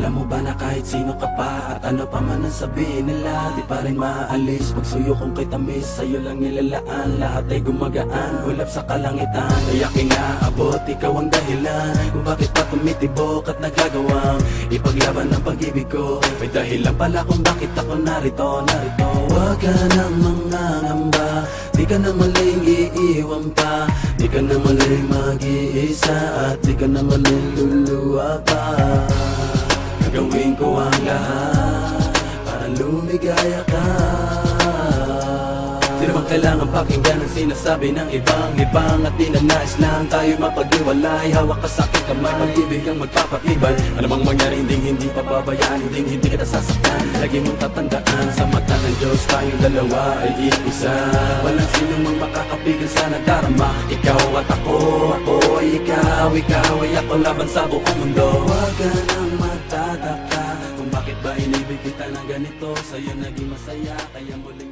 Alam mo ba na kahit sino ka pa at ano pa man ang sabihin nila, di pa rin maaalis pagsuyo kong kay tamis. Sa'yo lang nilalaan, lahat ay gumagaan, ulap sa kalangitan. Ay aking naabot, ikaw ang dahilan kung bakit pa tumitibok at nagagawang ipaglaban ang pag-ibig ko. May dahilan pala kung bakit ako narito. Huwag ka nang mangangamba, di ka na maling iiwan pa, di ka na maling mag-iisa, at di ka na maling luluwa pa. Gagawin ko ang lahat para lumigaya ka. Di naman kailangan pakinggan ang sinasabi ng ibang at di na nais lang tayo mapag-iwalay. Hawak ka sa aking kamay, pag-ibig ang magpapatibay. Alam ang mangyari, hindi pababayaan, hindi kita sasaktan. Lagi mong tatandaan, sa mata ng Diyos tayong dalawa ay iisa. Walang sinong mang makakapigil sa nadarama. Ikaw at ako ay ikaw ay ako laban sa buong mundo. Huwag ka nang magtataka kung bakit ba inibig kita ng ganito. Sa'yo naging masaya, kaya muling